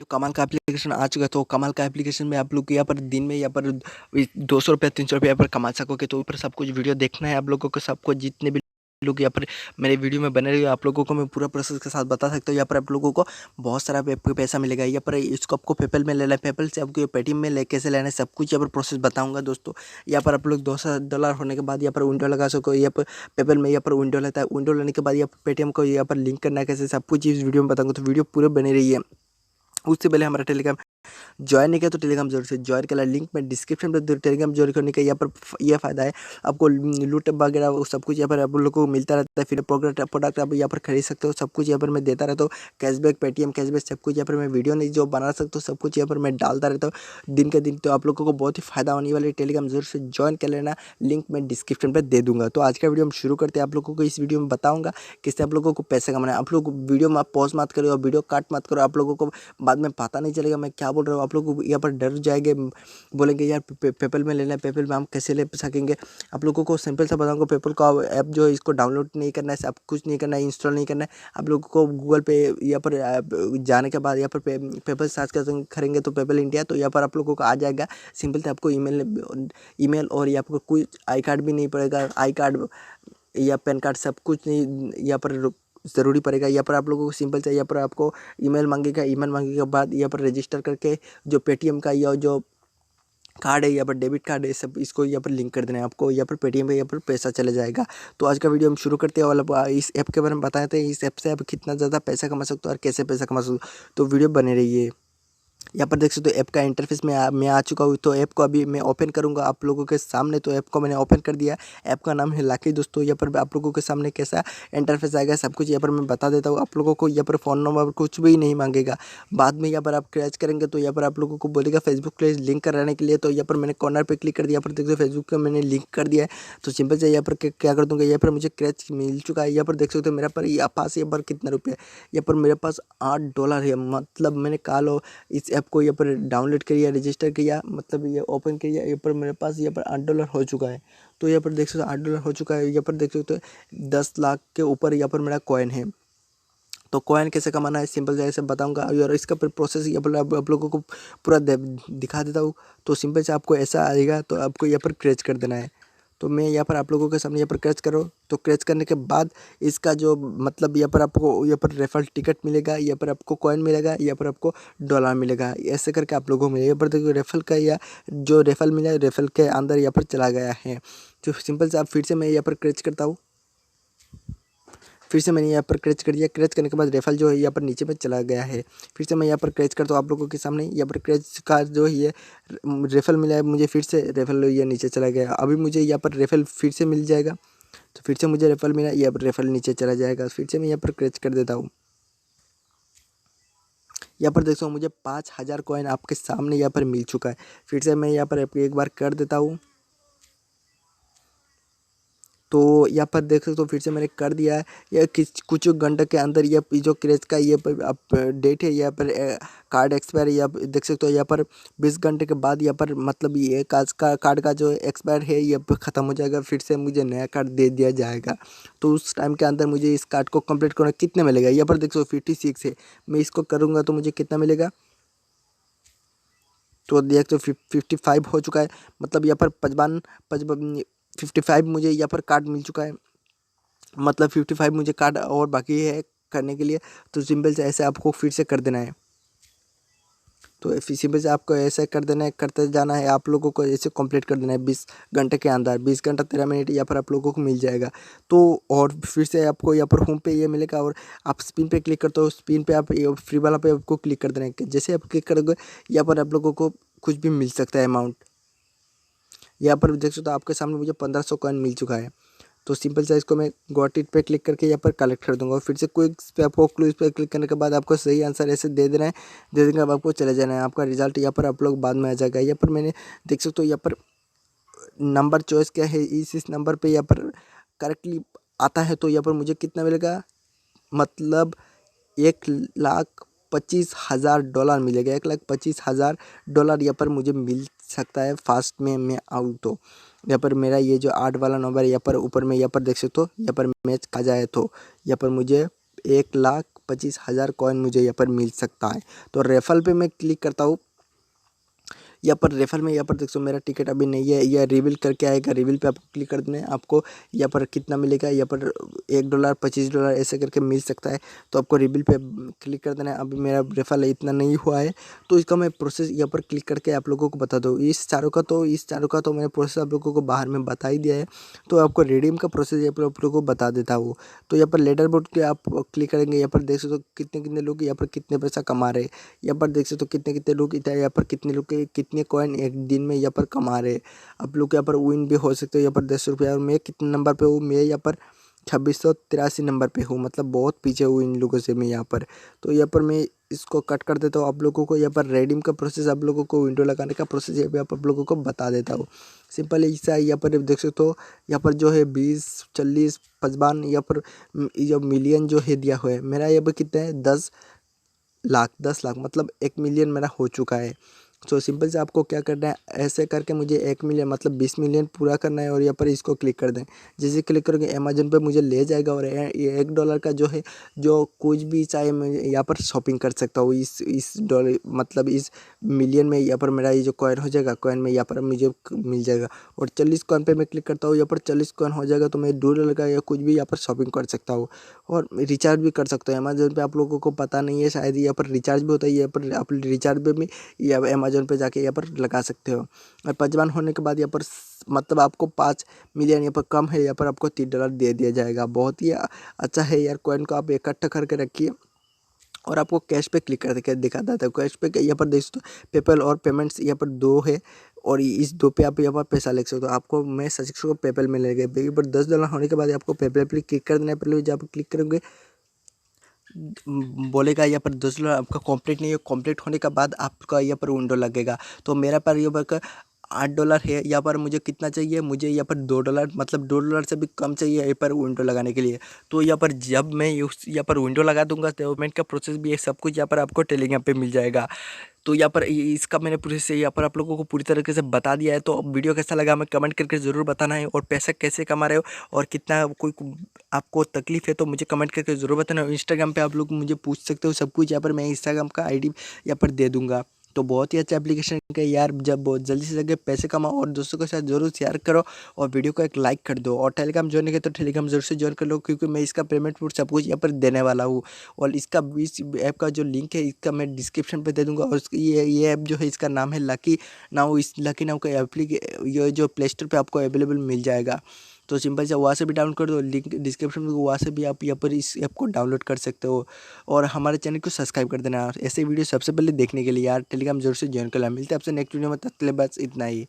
जो कमाल का एप्लीकेशन आ चुका है। तो कमाल का एप्लीकेशन में आप लोग यहाँ पर दिन में यहाँ पर 200 रुपये 300 रुपये यहाँ पर कमा सकोगे। तो ऊपर सब कुछ वीडियो देखना है आप लोगों को, सबको जितने भी लोग यहाँ पर मेरे वीडियो में बने रहिए, आप लोगों को मैं पूरा प्रोसेस के साथ बता सकता हूँ। यहाँ पर आप लोगों को बहुत सारा पैसा मिलेगा। यहाँ पर इसको आपको पेपल में लेना है, पेपल से आपको पेटीएम में ले कैसे लेना है सब कुछ यहाँ पर प्रोसेस बताऊंगा दोस्तों। यहाँ पर आप लोग $200 होने के बाद यहाँ पर विंडो लगा सको। यहाँ पर पेपल में यहाँ पर विंडो लेता है, विंडो लेने के बाद यहाँ पर पेटीएम को यहाँ पर लिंक करना है कैसे, सब कुछ इस वीडियो में बताऊंगा। तो वीडियो पूरे बने रही है। उससे पहले हमारा टेलीग्राम ज्वाइन नहीं किया तो टेलीग्राम जरूर से ज्वाइन कर, लिंक में डिस्क्रिप्शन में टेलीग्राम ज्वाइन करने का यहाँ पर यह फायदा है आपको, लूट वगैरह वो सब कुछ यहाँ पर आप लोग को मिलता रहता है। फिर प्रोडक्ट आप यहाँ पर खरीद सकते हो, सब कुछ यहाँ पर मैं देता रहता हूँ। कैशबैक पेटीएम कैशबैक सब कुछ यहाँ पर मैं वीडियो नहीं जो बना सकता हूँ, सब कुछ यहाँ पर मैं डालता रहता हूँ दिन के दिन। तो आप लोगों को बहुत ही फायदा होने वाला है। टेलीग्राम जरूर से ज्वाइन कर लेना, लिंक मैं डिस्क्रिप्शन पर दे दूंगा। तो आज का वीडियो हम शुरू करते हैं। आप लोगों को इस वीडियो में बताऊंगा किससे आप लोगों को पैसे कमाना है। आप लोग वीडियो में पॉज मत करो और वीडियो काट मत करो, आप लोगों को बाद में पता नहीं चलेगा मैं क्या बोल रहा हूँ। आप लोग यहाँ पर डर जाएंगे, बोलेंगे यार पेपल में लेना है, पेपल में हम कैसे ले सकेंगे। आप लोगों को सिंपल सा बताऊंगा, पेपल का ऐप जो है इसको डाउनलोड नहीं करना है, सब कुछ नहीं करना है, इंस्टॉल नहीं करना है। आप लोगों को गूगल पे यहाँ पर जाने के बाद यहाँ पर पेपल सर्च करेंगे तो पेपल इंडिया, तो यहाँ पर आप लोगों को आ जाएगा। सिंपल से आपको ईमेल और यहाँ पर कोई आई कार्ड भी नहीं पड़ेगा, आई कार्ड या पैन कार्ड सब कुछ नहीं यहाँ पर ज़रूरी पड़ेगा। यहाँ पर आप लोगों को सिंपल से यहाँ पर आपको ईमेल मांगेगा, ईमेल मांगने के बाद यहाँ पर रजिस्टर करके जो पेटीएम का या जो कार्ड है यहाँ पर डेबिट कार्ड है सब इसको यहाँ पर लिंक कर देना है आपको। यहाँ पर पेटीएम पे यहाँ पर पैसा चला जाएगा। तो आज का वीडियो हम शुरू करते हैं और इस ऐप के बारे में बताते हैं, इस ऐप से आप कितना ज़्यादा पैसा कमा सकते हो और कैसे पैसा कमा सकते हो। तो वीडियो बने रहिए। यहाँ पर देख सकते हो ऐप का इंटरफेस में मैं आ चुका हूँ। तो ऐप को अभी मैं ओपन करूँगा आप लोगों के सामने। तो ऐप को मैंने ओपन कर दिया। ऐप का नाम है लाकी दोस्तों। यहाँ पर आप लोगों के सामने कैसा इंटरफेस आएगा सब कुछ यहाँ पर मैं बता देता हूँ। आप लोगों को यहाँ पर फ़ोन नंबर कुछ भी नहीं मांगेगा। बाद में यहाँ पर आप क्रैच करेंगे तो यहाँ पर आप लोगों को बोलेगा फेसबुक पे लिंक कराने के लिए। तो यहाँ पर मैंने कॉर्नर पर क्लिक कर दिया, यहाँ पर देख सकते हो फेसबुक का मैंने लिंक कर दिया है। तो सिंपल से यहाँ पर क्या कर दूँगा, यहाँ पर मुझे क्रैच मिल चुका है। यहाँ पर देख सकते हो मेरा पर यहाँ पास यहाँ पर कितना रुपया, यहाँ पर मेरे पास $8 है। मतलब मैंने कहा इस ऐप को यहाँ पर डाउनलोड किया, रजिस्टर किया, मतलब ये ओपन किया, यहाँ पर मेरे पास यहाँ पर $8 हो चुका है। तो यहाँ पर देख सकते हो $8 हो चुका है। यहाँ पर देख सकते हो 10 लाख के ऊपर यहाँ पर मेरा कॉइन है। तो कॉइन कैसे कमाना है सिंपल से बताऊंगा और इसका प्रोसेस यहाँ पर आप लोगों को पूरा दिखा देता हूँ। तो सिंपल से आपको ऐसा आएगा तो आपको यहाँ पर क्रैच कर देना है। तो मैं यहाँ पर आप लोगों के सामने यहाँ पर क्रैच करो। तो क्रैच करने के बाद इसका जो मतलब यहाँ पर आपको यहाँ पर रेफरल टिकट मिलेगा, यहाँ पर आपको कॉइन मिलेगा, यहाँ पर आपको डॉलर मिलेगा, ऐसे करके आप लोगों को मिलेगा। यहाँ पर देखो रेफरल का या जो रेफरल मिला है रेफरल के अंदर यहाँ पर चला गया है। तो सिंपल से आप फिर से मैं यहाँ पर क्रैच करता हूँ। फिर से मैंने यहाँ पर क्रैच कर दिया। क्रैच करने के बाद रेफल जो है यहाँ पर नीचे में चला गया है। फिर से मैं यहाँ पर क्रैच करता हूँ आप लोगों के सामने। यहाँ पर क्रैच का जो है रेफल मिला है मुझे, फिर से रेफल ये नीचे चला गया। अभी मुझे यहाँ पर रेफल फिर से मिल जाएगा। तो फिर से मुझे रेफल मिला, यहाँ पर रेफल नीचे चला जाएगा। फिर से मैं यहाँ पर क्रैच कर देता हूँ। यहाँ पर देखो मुझे 5000 कॉइन आपके सामने यहाँ पर मिल चुका है। फिर से मैं यहाँ पर एक बार कर देता हूँ। तो यहाँ पर देख सकते हो फिर से मैंने कर दिया है। यह कुछ घंटे के अंदर ये जो क्रैच का ये आप डेट है यहाँ पर कार्ड एक्सपायर, यहाँ देख सकते हो यहाँ पर 20 घंटे के बाद यहाँ पर मतलब ये कार्ड का जो एक्सपायर है ये ख़त्म हो जाएगा। फिर से मुझे नया कार्ड दे दिया जाएगा। तो उस टाइम के अंदर मुझे इस कार्ड को कंप्लीट करना कितने मिलेगा, यहाँ पर देख सकते हो 56 है। मैं इसको करूँगा तो मुझे कितना मिलेगा, तो देख तो 55 हो चुका है। मतलब यहाँ पर 55 मुझे यहाँ पर कार्ड मिल चुका है। मतलब 55 मुझे कार्ड और बाकी है करने के लिए। तो सिंपल से ऐसे आपको फिर से कर देना है। तो सिंपल से आपको ऐसे कर देना है, करते जाना है। आप लोगों को ऐसे कंप्लीट कर देना है 20 घंटे के अंदर। 20 घंटा 13 मिनट यहाँ पर आप लोगों को मिल जाएगा। तो और फिर से आपको यहाँ पर होम पे ये मिलेगा और आप स्पिन पे क्लिक करते हो। स्पिन पे आप फ्री वाला पे आपको क्लिक कर देना है। जैसे आप क्लिक करोगे यहाँ पर आप लोगों को कुछ भी मिल सकता है अमाउंट। यहाँ पर देख सकते हो आपके सामने मुझे 1500 कॉइन मिल चुका है। तो सिंपल से इसको मैं गॉट इट पे क्लिक करके यहाँ पर कलेक्ट कर दूंगा। और फिर से क्विक पे आपको क्लूज पे क्लिक करने के बाद आपको सही आंसर ऐसे दे देना है। दे देंगे अब आपको चले जाना है। आपका रिजल्ट यहाँ पर आप लोग बाद में आ जाएगा। यहाँ पर मैंने देख सकते हो यहाँ पर नंबर चॉइस क्या है, इस नंबर पर यहाँ पर करेक्टली आता है तो यहाँ पर मुझे कितना मिलेगा, मतलब $1,25,000 मिलेगा। $1,25,000 यहाँ पर मुझे मिल सकता है फास्ट में मैं आऊँ तो। यहाँ पर मेरा ये जो 8 वाला नंबर यहाँ पर ऊपर में यहाँ पर देख सकते हो यहाँ पर मैच खा जाए तो यहाँ पर मुझे 25,000 कॉइन मुझे यहाँ पर मिल सकता है। तो रेफरल पे मैं क्लिक करता हूँ। यहाँ पर रेफर में यहाँ पर देख सकते हो मेरा टिकट अभी नहीं है, यह रिवील करके आएगा। रिवील पे आपको क्लिक कर देना है। आपको यहाँ पर कितना मिलेगा, यहाँ पर $1 $25 ऐसे करके मिल सकता है। तो आपको रिवील पे क्लिक कर देना है। अभी मेरा रेफर इतना नहीं हुआ है, तो इसका मैं प्रोसेस यहाँ पर क्लिक करके आप लोगों को बता दूँ। इस चारों का तो मैंने प्रोसेस आप लोगों को बाहर में बता ही दिया है। तो आपको रिडीम का प्रोसेस यहाँ पर आप लोगों को बता देता हूँ। तो यहाँ पर लेडर बोर्ड के आप क्लिक करेंगे, यहाँ पर देख सकते हो कितने कितने लोग यहाँ पर कितने पैसा कमा रहे हैं। यहाँ पर देख सकते हो कितने कितने लोग इधर यहाँ पर कितने लोग कितने कॉइन एक दिन में यहाँ पर कमा रहे हैं। आप लोग यहाँ पर विन भी हो सकते हो। यहाँ पर 10 रुपया, और मैं कितने नंबर पे हूँ, मैं यहाँ पर 2683 नंबर पे हूँ, मतलब बहुत पीछे हूँ इन लोगों से मैं यहाँ पर। तो यहाँ पर मैं इसको कट कर देता हूँ। आप लोगों को यहाँ पर रेडीम का प्रोसेस, आप लोगों को विंडो लगाने का प्रोसेस यहाँ पे आप लोगों को बता देता हूँ। सिंपल ऐसा यहाँ पर देख सकते हो। यहाँ पर जो है 20 40 55 यहाँ पर जो मिलियन जो है दिया हुआ है। मेरा यहाँ पर कितना है, 10 लाख मतलब 1 मिलियन मेरा हो चुका है। सो सिंपल से आपको क्या करना है, ऐसे करके मुझे 1 मिलियन मतलब 20 मिलियन पूरा करना है। और यहाँ पर इसको क्लिक कर दें। जैसे क्लिक करोगे अमेजन पे मुझे ले जाएगा, और ये $1 का जो है, जो कुछ भी चाहे मैं यहाँ पर शॉपिंग कर सकता हूँ। इस डॉलर मतलब इस मिलियन में यहाँ पर मेरा ये जो कॉइन हो जाएगा, कॉइन में यहाँ पर मुझे मिल जाएगा। और 40 कॉइन पे मैं क्लिक करता हूँ, यहाँ पर 40 कॉइन हो जाएगा। तो मैं $2 का या कुछ भी यहाँ पर शॉपिंग कर सकता हूँ, और रिचार्ज भी कर सकता हूँ। अमेजन पे आप लोगों को पता नहीं है शायद, यहाँ पर रिचार्ज भी होता है। यहाँ पर आप रिचार्ज भी या अमेजन पे जाके यहाँ पर लगा सकते हो। और 55 होने के बाद यहाँ पर मतलब आपको 5 मिलियन यहाँ पर कम है, यहाँ पर आपको $3 दे दिया जाएगा। बहुत ही अच्छा है यार। कॉइन को आप इकट्ठा करके रखिए। और आपको कैश पे क्लिक करके दिखा देता है। कैश पे यहाँ पर देख सकते हो पेपल और पेमेंट्स यहाँ पर 2 है, और इस 2 पे आप यहाँ पर पैसा ले सकते हो। आपको मैं सजेस्ट करूँगा पेपल में लगेगा। यहाँ पर $10 होने के बाद आपको पेपल पे क्लिक कर देना है। पहले जब क्लिक करोगे बोलेगा यहाँ पर $10 आपका कंप्लीट नहीं है। कंप्लीट होने के बाद आपका यहाँ पर विंडो लगेगा। तो मेरा पर यहाँ पर $8 है। यहाँ पर मुझे कितना चाहिए, मुझे यहाँ पर $2 मतलब $2 से भी कम चाहिए यहाँ पर विंडो लगाने के लिए। तो यहाँ पर जब मैं यहाँ पर विंडो लगा दूंगा, तो पेमेंट का प्रोसेस भी है, सब कुछ यहाँ पर आपको टेलीग्राम पे मिल जाएगा। तो यहाँ पर इसका मैंने पूरे से यहाँ पर आप लोगों को पूरी तरीके से बता दिया है। तो वीडियो कैसा लगा हमें कमेंट करके ज़रूर बताना है। और पैसा कैसे कमा रहे हो और कितना कोई आपको तकलीफ है तो मुझे कमेंट करके ज़रूर बताना। इंस्टाग्राम पे आप लोग मुझे पूछ सकते हो सब कुछ। यहाँ पर मैं इंस्टाग्राम का आईडी यहाँ पर दे दूँगा। तो बहुत ही अच्छा एप्लीकेशन है यार। जब बहुत जल्दी से जगह पैसे कमाओ, और दोस्तों के साथ जरूर शेयर करो, और वीडियो को एक लाइक कर दो। और टेलीग्राम ज्वाइन है तो टेलीग्राम जरूर से ज्वाइन कर लो, क्योंकि मैं इसका पेमेंट फूड सब कुछ यहाँ पर देने वाला हूँ। और इस ऐप का जो लिंक है इसका मैं डिस्क्रिप्शन पे दे दूंगा। और ये ऐप जो है इसका नाम है लकी नाउ। इस लकी नाउ का ये जो प्ले स्टोर पर आपको अवेलेबल मिल जाएगा। तो सिंपल से वहाँ से भी डाउनलोड कर दो, लिंक डिस्क्रिप्शन में, वहाँ से भी आप यहाँ पर इस ऐप को डाउनलोड कर सकते हो। और हमारे चैनल को सब्सक्राइब कर देना ऐसे वीडियो सबसे पहले देखने के लिए यार। टेलीग्राम जरूर से ज्वाइन कर ला। मिलते हैं आपसे नेक्स्ट वीडियो में, तब तक के लिए बस इतना ही।